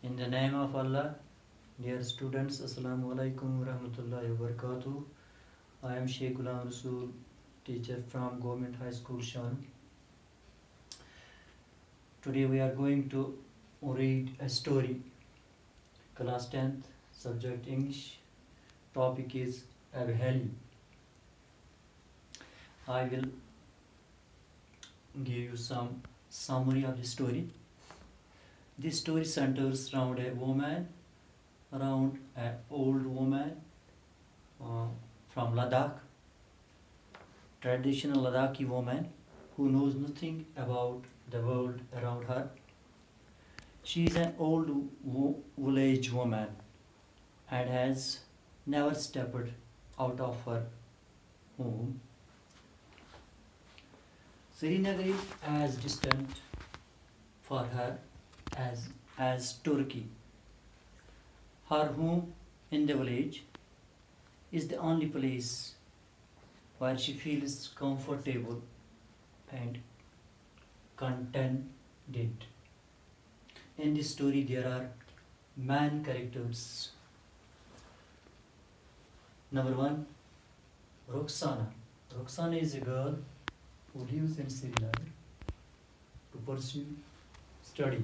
In the name of Allah, dear students, Assalamu alaikum wa rahmatullahi wa barakatuh. I am Sheikh Ghulam Rasool, teacher from Government High School, Shan. Today we are going to read a story. Class 10th, subject English. Topic is Abheli. I will give you some summary of the story. This story centers around a woman, around an old woman from Ladakh, traditional Ladakhi woman who knows nothing about the world around her. She is an old village woman and has never stepped out of her home. Srinagar is as distant for her as Turkey. Her home in the village is the only place where she feels comfortable and contented. In this story, there are main characters. Number one, Roxana. Roxana is a girl who lives in Srinagar to pursue study.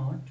aunt।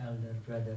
elder brother।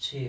6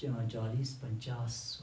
40-50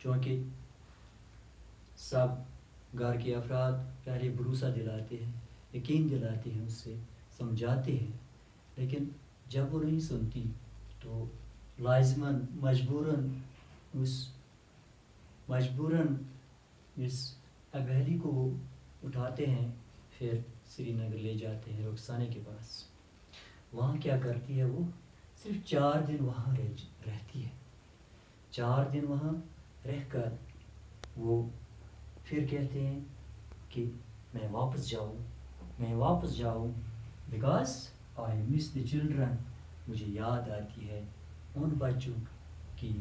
چونکہ سب گھر کے افراد پہلے بھروسہ دلاتے ہیں، یقین دلاتے ہیں، اس سے سمجھاتے ہیں، لیکن جب وہ نہیں سنتی تو لازماً مجبوراً اس ابہلی کو وہ اٹھاتے ہیں، پھر سری نگر لے جاتے ہیں رخسانے کے پاس۔ وہاں کیا کرتی ہے وہ؟ صرف 4 دن وہاں رہتی ہے۔ 4 دن وہاں رہ کر وہ پھر کہتے ہیں کہ میں واپس جاؤں because I miss the children, مجھے یاد آتی ہے ان بچوں کی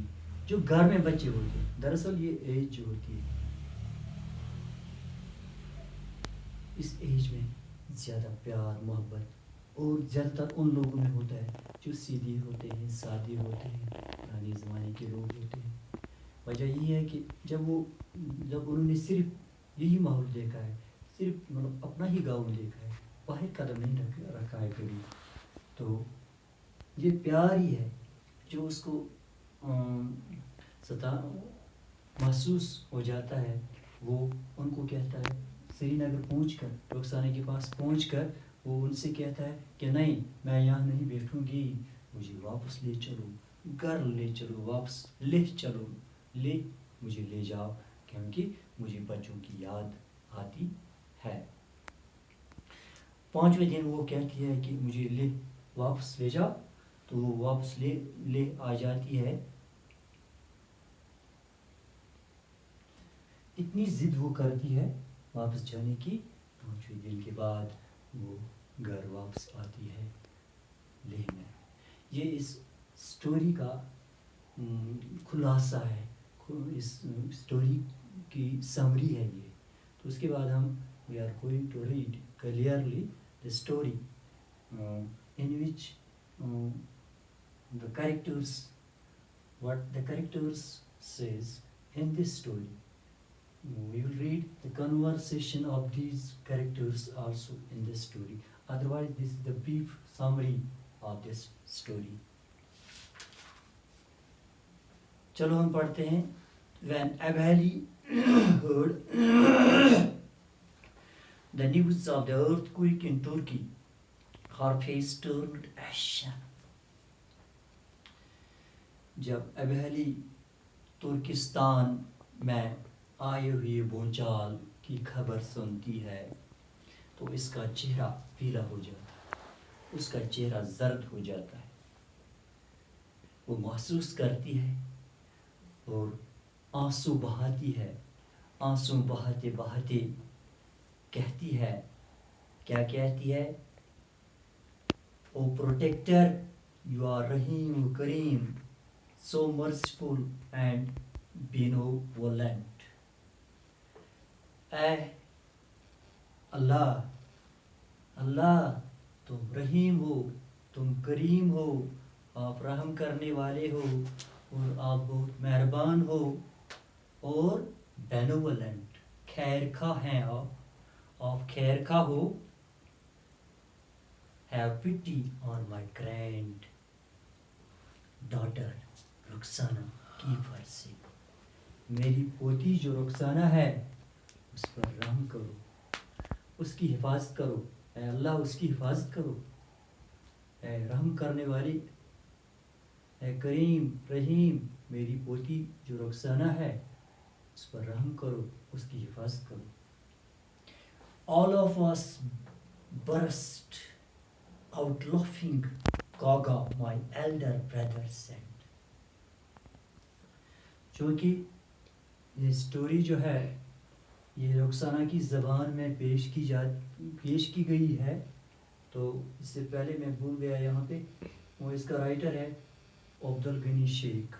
جو گھر میں بچے ہوتے ہیں۔ دراصل یہ ایج جو ہوتی ہے، اس ایج میں زیادہ پیار محبت اور زیادہ تر ان لوگوں میں ہوتا ہے جو سیدھے ہوتے ہیں، سادے ہوتے ہیں، پرانے زمانے کے لوگ ہوتے ہیں۔ وجہ یہ ہے کہ جب انہوں نے صرف یہی ماحول دیکھا ہے، صرف اپنا ہی گاؤں دیکھا ہے، باہر قدم نہیں رکھا ہے کبھی، تو یہ پیار ہی ہے جو اس کو محسوس ہو جاتا ہے۔ وہ ان کو کہتا ہے سری نگر پہنچ کر، رخسانے کے پاس پہنچ کر وہ ان سے کہتا ہے کہ نہیں، میں یہاں نہیں بیٹھوں گی، مجھے واپس لے چلو، گھر لے چلو، واپس مجھے لے جاؤ، کیونکہ مجھے بچوں کی یاد آتی ہے۔ 5ویں دن وہ کہتی ہے کہ مجھے واپس لے جاؤ، تو وہ واپس لے آ جاتی ہے۔ اتنی ضد وہ کرتی ہے واپس جانے کی، 5ویں دن کے بعد وہ گھر واپس آتی ہے لیہ میں۔ یہ اس سٹوری کا خلاصہ ہے، اس سٹوری کی سمری ہے یہ۔ تو اس کے بعد ہم we are going to read clearly the story in which the characters, what the characters says in this story. We will read the conversation of these characters also in this story. Otherwise, this is the brief summary of this story. چلو ہم پڑھتے ہیں۔ When Abhali heard the news of the earthquake in Turkey, her face turned ashen. جب ابہلی Turkestan میں آئے ہوئے بھونچال کی خبر سنتی ہے تو اس کا چہرہ پیلا ہو جاتا ہے، اس کا چہرہ زرد ہو جاتا ہے۔ وہ محسوس کرتی ہے اور آنسو بہاتی ہے، آنسو بہاتے بہاتے کہتی ہے، کیا کہتی ہے؟ O protector, you are Rahim Karim, so merciful and benevolent. اے اللہ، اللہ تم رحیم ہو، تم کریم ہو، آپ رحم کرنے والے ہو اور آپ بہت مہربان ہو اور benevolent، خیر خواہ ہیں آپ خیر خواہ ہو۔ Have pity on my grand daughter Rukhsana کی فرض سے، میری پوتی جو رخسانہ ہے اس پر رحم کرو، اس کی حفاظت کرو، اے اللہ اس کی حفاظت کرو، اے رحم کرنے والی، اے کریم رحیم، میری پوتی جو رخسانہ ہے اس پر رحم کرو، اس کی حفاظت کرو۔ All of us burst out laughing. Gaga, my elder brother said. چونکہ یہ سٹوری جو ہے یہ رخسانہ کی زبان میں پیش کی گئی ہے، تو اس سے پہلے میں بھول گیا یہاں پہ، وہ اس کا رائٹر ہے عبدالغنی شیخ۔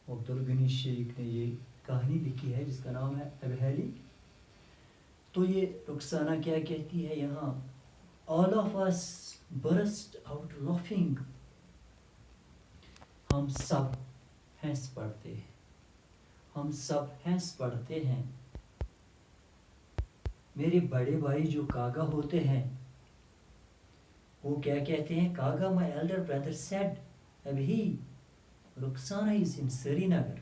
عبدالغنی شیخ نے یہ کہانی لکھی ہے جس کا نام ہے ابہلی۔ تو یہ رخسانہ کیا کہتی ہے یہاں؟ All of us burst out laughing. ہم سب ہنس پڑتے ہیں، ہم سب ہنس پڑتے ہیں۔ میرے بڑے بھائی جو کاگا ہوتے ہیں وہ کیا کہتے ہیں؟ کاگا my elder brother said, ابھی رخسانہ is in سری نگر.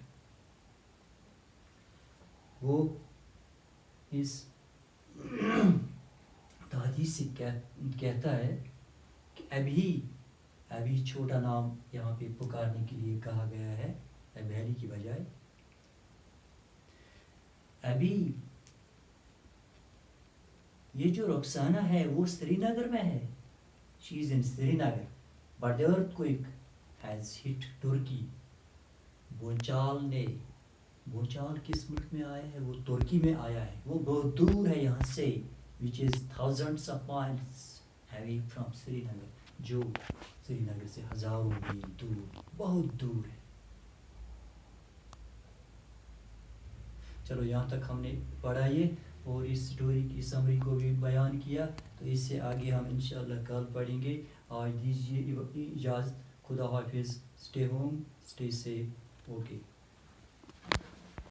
وہ اس حدیث سے کہتا ہے کہ ابھی چھوٹا نام یہاں پہ پکارنے کے لیے کہا گیا ہے ابہلی کی بجائے. ابھی یہ جو رخسانہ ہے وہ سری نگر میں ہے. She is in Srinagar but the earthquake has hit Turkey. بونچال کس ملک میں آیا ہے؟ وہ ترکی میں آیا ہے. وہ بہت دور ہے یہاں سے, which is thousands of miles away from سری نگر, جو سری نگر سے ہزاروں میل دور, بہت دور ہے. چلو یہاں تک ہم نے پڑھا یہ اور اس سٹوری کی سمری کو بھی بیان کیا. تو اس سے آگے ہم انشاءاللہ کل پڑھیں گے. آج دیجیے اجازت. خدا حافظ. Stay home, stay safe. Okay.